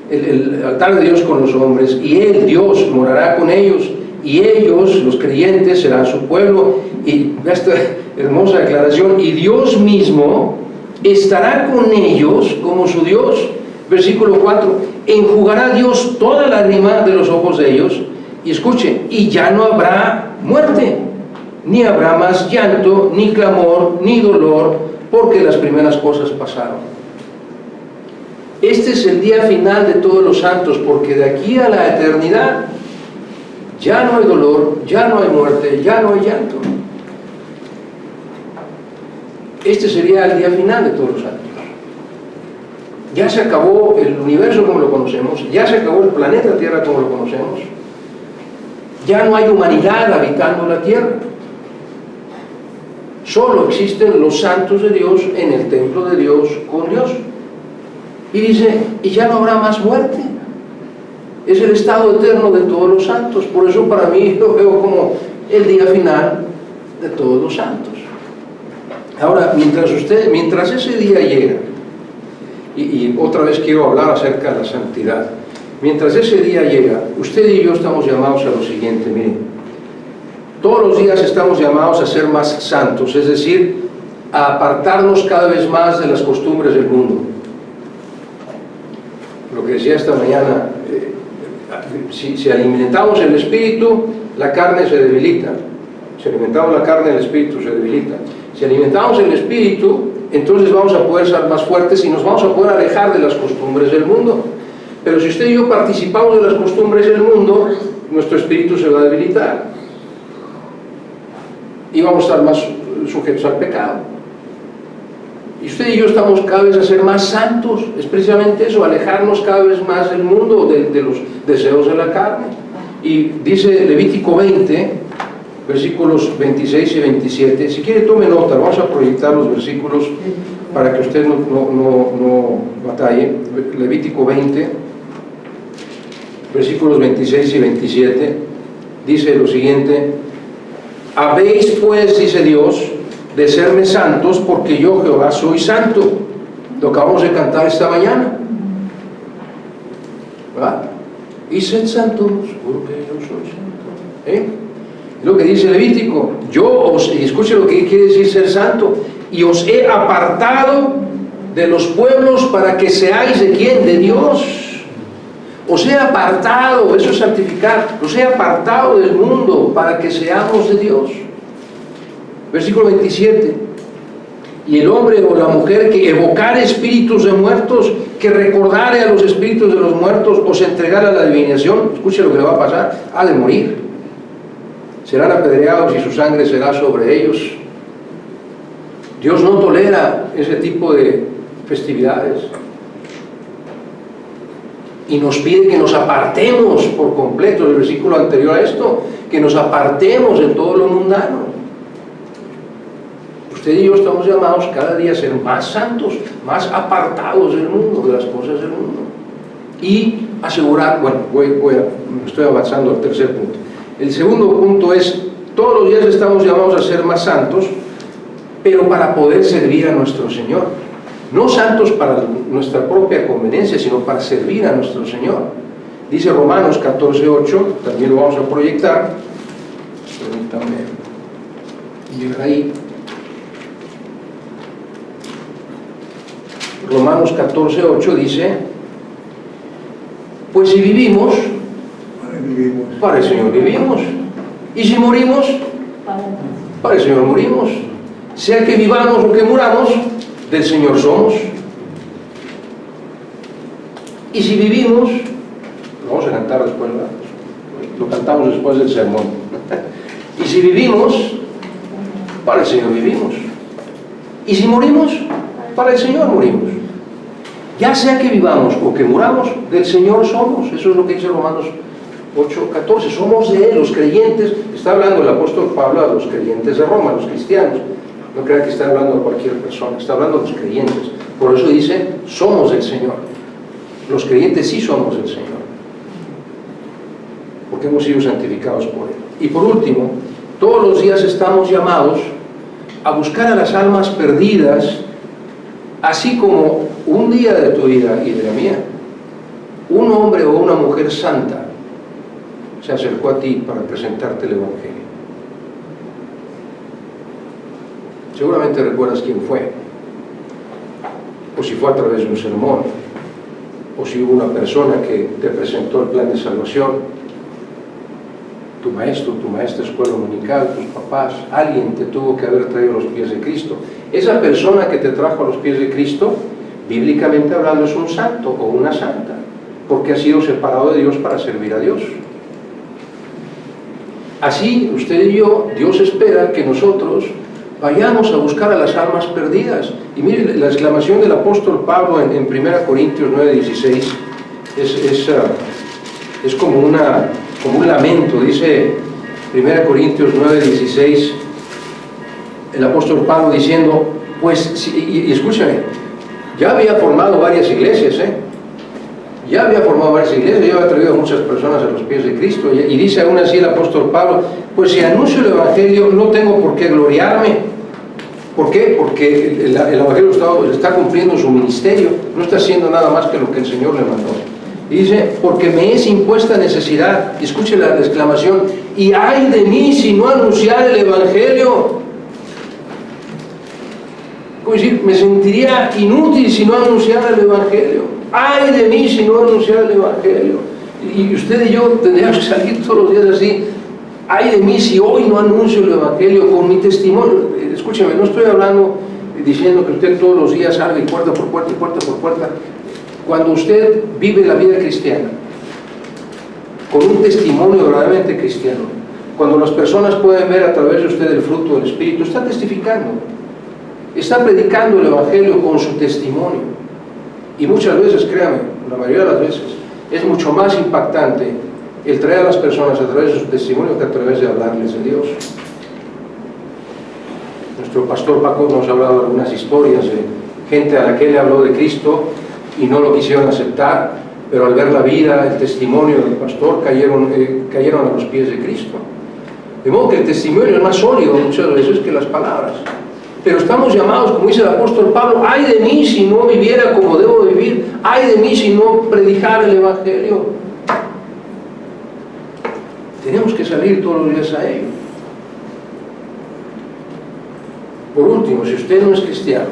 el altar de Dios con los hombres, y Él, Dios, morará con ellos, y ellos, los creyentes, serán su pueblo. Y esta hermosa declaración: y Dios mismo estará con ellos como su Dios. Versículo 4: enjugará Dios toda lágrima de los ojos de ellos. Y escuchen, y ya no habrá muerte, ni habrá más llanto, ni clamor, ni dolor, porque las primeras cosas pasaron. Este es el día final de todos los santos, porque de aquí a la eternidad ya no hay dolor, ya no hay muerte, ya no hay llanto. Este sería el día final de todos los santos. Ya se acabó el universo como lo conocemos, ya se acabó el planeta Tierra como lo conocemos, ya no hay humanidad habitando la Tierra. Solo existen los santos de Dios en el templo de Dios con Dios. Y dice, y ya no habrá más muerte. Es el estado eterno de todos los santos. Por eso para mí lo veo como el día final de todos los santos. Ahora, mientras ese día llega, y otra vez quiero hablar acerca de la santidad, mientras ese día llega, usted y yo estamos llamados a lo siguiente. Miren, todos los días estamos llamados a ser más santos, es decir, a apartarnos cada vez más de las costumbres del mundo. Lo que decía esta mañana, si alimentamos el espíritu, la carne se debilita. Si alimentamos la carne, el espíritu se debilita. Si alimentamos el espíritu, entonces vamos a poder ser más fuertes y nos vamos a poder alejar de las costumbres del mundo. Pero si usted y yo participamos de las costumbres del mundo, nuestro espíritu se va a debilitar y vamos a estar más sujetos al pecado. Y usted y yo estamos cada vez a ser más santos, es precisamente eso, alejarnos cada vez más del mundo, de los deseos de la carne. Y dice Levítico 20, versículos 26 y 27. Si quiere tome nota, vamos a proyectar los versículos para que usted no batalle. Levítico 20, versículos 26 y 27, dice lo siguiente: habéis pues, dice Dios, de serme santos, porque yo Jehová soy santo. Lo acabamos de cantar esta mañana, ¿verdad? Y sed santos, porque yo soy santo. Es lo que dice Levítico. Escuche lo que quiere decir ser santo. Y os he apartado de los pueblos para que seáis ¿de quién? De Dios. Os he apartado, eso es santificar. Os he apartado del mundo para que seamos de Dios. Versículo 27. Y el hombre o la mujer que evocare espíritus de muertos, que recordare a los espíritus de los muertos, os entregara la adivinación, escuche lo que le va a pasar, ha de morir. Serán apedreados y su sangre será sobre ellos. Dios no tolera ese tipo de festividades. Y nos pide que nos apartemos por completo, el versículo anterior a esto, que nos apartemos de todo lo mundano. Usted y yo estamos llamados cada día a ser más santos, más apartados del mundo, de las cosas del mundo. Y asegurar, estoy avanzando al tercer punto. El segundo punto es, todos los días estamos llamados a ser más santos, pero para poder servir a nuestro Señor. No santos para nuestra propia conveniencia, sino para servir a nuestro Señor. Dice Romanos 14:8, también lo vamos a proyectar. Permítame llegar ahí. Romanos 14:8 dice: pues si vivimos, para el Señor vivimos, y si morimos, para el Señor morimos. Sea que vivamos o que muramos, del Señor somos. Y si vivimos, lo vamos a cantar después, ¿verdad? Lo cantamos después del sermón. Y si vivimos, para el Señor vivimos. Y si morimos, para el Señor morimos. Ya sea que vivamos o que muramos, del Señor somos. Eso es lo que dice Romanos 8:14. Somos de Él, los creyentes. Está hablando el apóstol Pablo a los creyentes de Roma, a los cristianos. No crea que está hablando a cualquier persona, está hablando a los creyentes. Por eso dice, somos del Señor. Los creyentes sí somos del Señor, porque hemos sido santificados por Él. Y por último, todos los días estamos llamados a buscar a las almas perdidas, así como un día de tu vida y de la mía, un hombre o una mujer santa se acercó a ti para presentarte el Evangelio. Seguramente recuerdas quién fue, o si fue a través de un sermón, o si hubo una persona que te presentó el plan de salvación, tu maestro, tu maestra de escuela dominical, tus papás, alguien te tuvo que haber traído a los pies de Cristo. Esa persona que te trajo a los pies de Cristo, bíblicamente hablando, es un santo o una santa, porque ha sido separado de Dios para servir a Dios. Así, usted y yo, Dios espera que nosotros vayamos a buscar a las almas perdidas. Y mire, la exclamación del apóstol Pablo en 1 Corintios 9:16 es como un lamento. Dice 1 Corintios 9:16, el apóstol Pablo diciendo, pues, y escúchame, ya había formado varias iglesias, ya había traído a muchas personas a los pies de Cristo, y dice aún así el apóstol Pablo, pues si anuncio el Evangelio no tengo por qué gloriarme. ¿Por qué? Porque el Evangelio está cumpliendo su ministerio, no está haciendo nada más que lo que el Señor le mandó. Y dice, porque me es impuesta necesidad, y escuche la exclamación, y ay de mí si no anunciar el Evangelio. Como decir, me sentiría inútil si no anunciara el Evangelio. Ay de mí si no anunciara el Evangelio. Y usted y yo tendríamos que salir todos los días así. Ay de mí si hoy no anuncio el Evangelio con mi testimonio. Escúcheme, no estoy hablando diciendo que usted todos los días salga y puerta por puerta y puerta por puerta. Cuando usted vive la vida cristiana con un testimonio verdaderamente cristiano, cuando las personas pueden ver a través de usted el fruto del Espíritu, está testificando, está predicando el Evangelio con su testimonio. Y muchas veces, créame, la mayoría de las veces, es mucho más impactante Él trae a las personas a través de su testimonio que a través de hablarles de Dios. Nuestro pastor Paco nos ha hablado de algunas historias de gente a la que él le habló de Cristo y no lo quisieron aceptar, pero al ver la vida, el testimonio del pastor, cayeron a los pies de Cristo. De modo que el testimonio es más sólido muchas veces que las palabras. Pero estamos llamados, como dice el apóstol Pablo, ay de mí si no viviera como debo vivir, ay de mí si no predijara el Evangelio. Tenemos que salir todos los días a ello. Por último, si usted no es cristiano,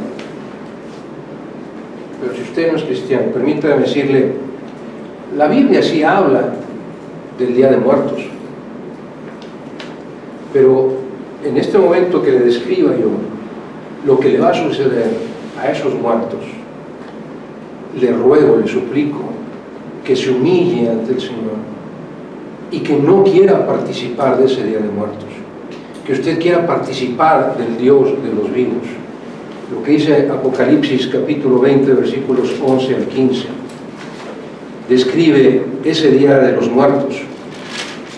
permítame decirle, la Biblia sí habla del Día de Muertos, pero en este momento que le describa yo lo que le va a suceder a esos muertos, le ruego, le suplico que se humille ante el Señor y que no quiera participar de ese Día de Muertos, que usted quiera participar del Dios de los vivos. Lo que dice Apocalipsis capítulo 20 versículos 11 al 15 describe ese Día de los Muertos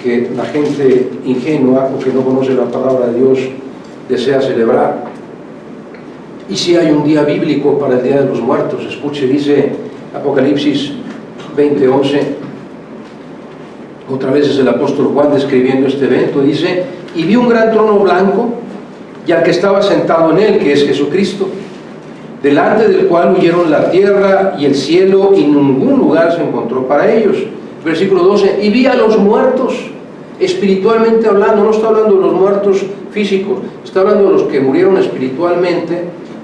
que la gente ingenua o que no conoce la palabra de Dios desea celebrar. Y si hay un día bíblico para el Día de los Muertos, escuche, dice Apocalipsis 20:11, otra vez es el apóstol Juan describiendo este evento, dice: y vi un gran trono blanco y al que estaba sentado en él, que es Jesucristo, delante del cual huyeron la tierra y el cielo, y ningún lugar se encontró para ellos. Versículo 12, y vi a los muertos, espiritualmente hablando, no está hablando de los muertos físicos, está hablando de los que murieron espiritualmente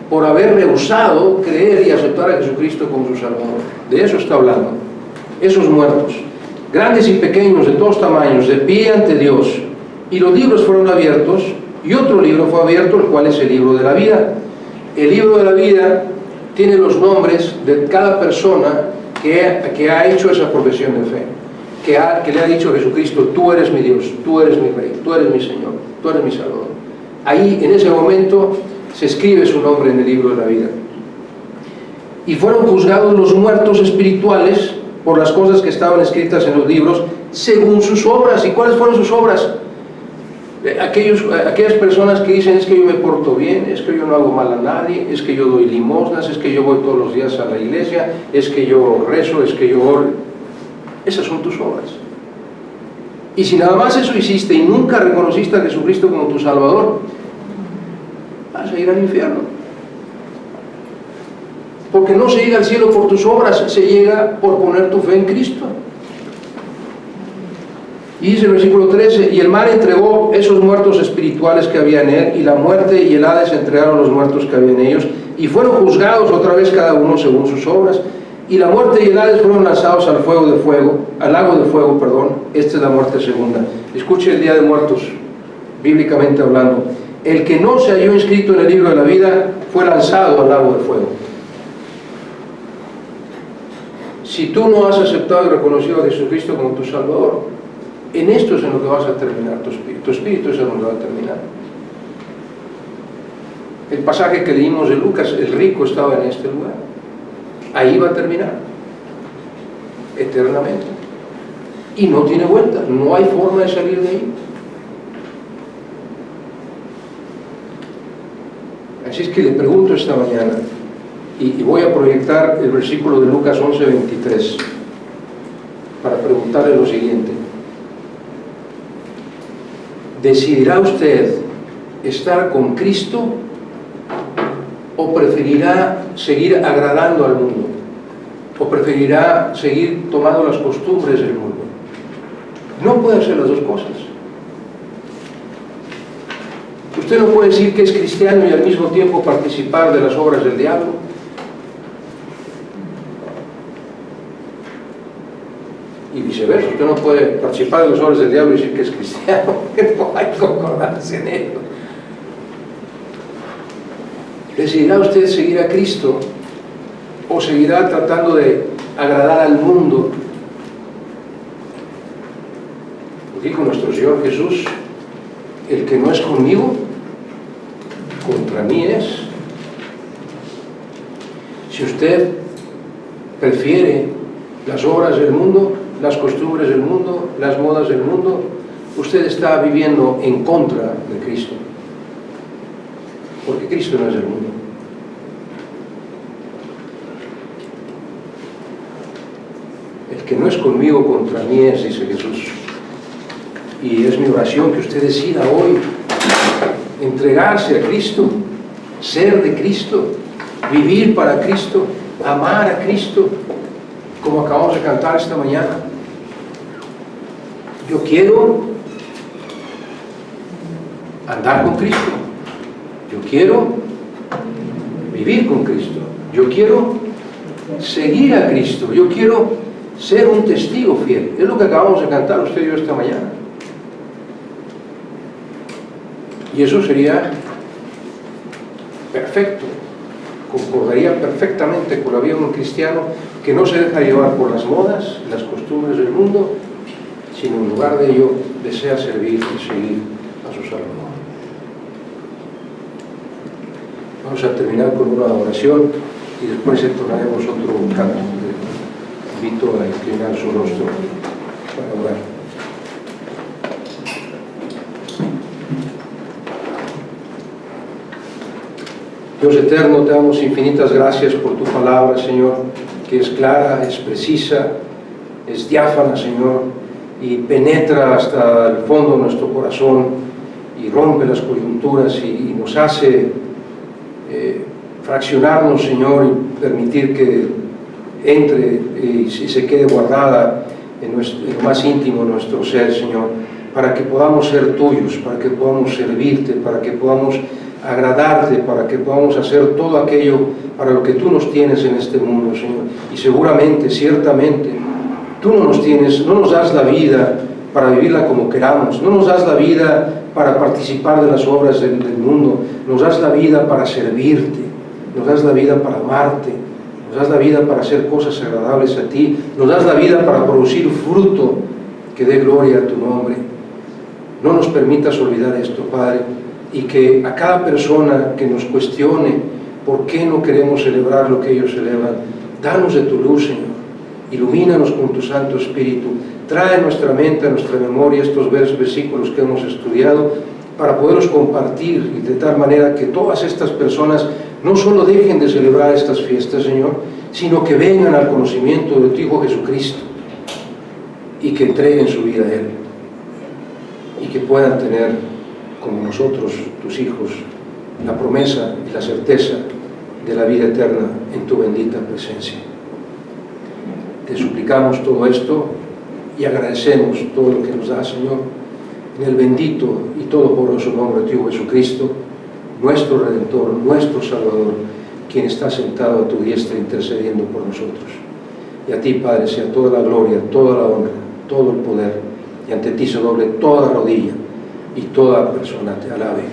por haber rehusado creer y aceptar a Jesucristo como su Salvador. De eso está hablando. Esos muertos, grandes y pequeños, de todos tamaños, de pie ante Dios, y los libros fueron abiertos, y otro libro fue abierto, el cual es el libro de la vida. El libro de la vida tiene los nombres de cada persona que ha hecho esa profesión de fe, que le ha dicho a Jesucristo: tú eres mi Dios, tú eres mi Rey, tú eres mi Señor, tú eres mi Salvador. Ahí, en ese momento, se escribe su nombre en el libro de la vida. Y fueron juzgados los muertos espirituales por las cosas que estaban escritas en los libros, según sus obras. ¿Y cuáles fueron sus obras? Aquellas personas que dicen: es que yo me porto bien, es que yo no hago mal a nadie, es que yo doy limosnas, es que yo voy todos los días a la iglesia, es que yo rezo, es que yo oro. Esas son tus obras. Y si nada más eso hiciste y nunca reconociste a Jesucristo como tu Salvador, vas a ir al infierno. Porque no se llega al cielo por tus obras, se llega por poner tu fe en Cristo. Y dice el versículo 13: y el mar entregó esos muertos espirituales que había en él, y la muerte y el Hades entregaron los muertos que había en ellos, y fueron juzgados otra vez cada uno según sus obras. Y la muerte y el Hades fueron lanzados al lago de fuego, perdón. Esta es la muerte segunda. Escuche el Día de Muertos, bíblicamente hablando. El que no se halló inscrito en el libro de la vida fue lanzado al lago de fuego. Si tú no has aceptado y reconocido a Jesucristo como tu Salvador, en esto es en lo que vas a terminar tu espíritu. Tu espíritu es en lo que va a terminar. El pasaje que leímos de Lucas, el rico estaba en este lugar. Ahí va a terminar eternamente. Y no tiene vuelta, no hay forma de salir de ahí. Así es que le pregunto esta mañana, y voy a proyectar el versículo de Lucas 11:23 para preguntarle lo siguiente: ¿decidirá usted estar con Cristo o preferirá seguir agradando al mundo? ¿O preferirá seguir tomando las costumbres del mundo? No puede hacer las dos cosas. Usted no puede decir que es cristiano y al mismo tiempo participar de las obras del diablo. Y viceversa, usted no puede participar de las obras del diablo y decir que es cristiano, que no hay concordancia en ello. ¿Decidirá usted seguir a Cristo o seguirá tratando de agradar al mundo? Dijo nuestro Señor Jesús: el que no es conmigo, contra mí es. Si usted prefiere las obras del mundo, las costumbres del mundo, las modas del mundo, usted está viviendo en contra de Cristo, porque Cristo no es del mundo. El que no es conmigo, contra mí es, dice Jesús. Y es mi oración que usted decida hoy entregarse a Cristo, ser de Cristo, vivir para Cristo, amar a Cristo, como acabamos de cantar esta mañana. Yo quiero andar con Cristo, yo quiero vivir con Cristo, yo quiero seguir a Cristo, yo quiero ser un testigo fiel. Es lo que acabamos de cantar usted y yo esta mañana. Y eso sería perfecto, concordaría perfectamente con la vida de un cristiano que no se deja llevar por las modas, las costumbres del mundo, sino en lugar de ello desea servir y seguir a su Salvador. Vamos a terminar con una oración y después entonaremos otro canto. Invito a inclinar su rostro para orar. Dios eterno, te damos infinitas gracias por tu palabra, Señor, que es clara, es precisa, es diáfana, Señor, y penetra hasta el fondo de nuestro corazón y rompe las coyunturas y nos hace fraccionarnos, Señor, y permitir que entre y se quede guardada en lo más íntimo de nuestro ser, Señor, para que podamos ser tuyos, para que podamos servirte, para que podamos agradarte, para que podamos hacer todo aquello para lo que tú nos tienes en este mundo, Señor. Y seguramente, ciertamente, tú no nos das la vida para vivirla como queramos, no nos das la vida para participar de las obras del mundo, nos das la vida para servirte, nos das la vida para amarte, nos das la vida para hacer cosas agradables a ti, nos das la vida para producir fruto que dé gloria a tu nombre. No nos permitas olvidar esto, Padre, y que a cada persona que nos cuestione por qué no queremos celebrar lo que ellos celebran, danos de tu luz, Señor, ilumínanos con tu Santo Espíritu, trae a nuestra mente, a nuestra memoria estos versículos que hemos estudiado para poderlos compartir y de tal manera que todas estas personas no solo dejen de celebrar estas fiestas, Señor, sino que vengan al conocimiento de tu Hijo Jesucristo y que entreguen su vida a Él y que puedan tener, como nosotros, tus hijos, la promesa y la certeza de la vida eterna en tu bendita presencia. Te suplicamos todo esto y agradecemos todo lo que nos da, Señor, en el bendito y todopoderoso nombre de tu Hijo Jesucristo, nuestro Redentor, nuestro Salvador, quien está sentado a tu diestra intercediendo por nosotros. Y a ti, Padre, sea toda la gloria, toda la honra, todo el poder, y ante ti se doble toda rodilla y toda persona te alabe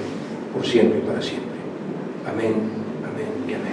por siempre y para siempre. Amén, amén y amén.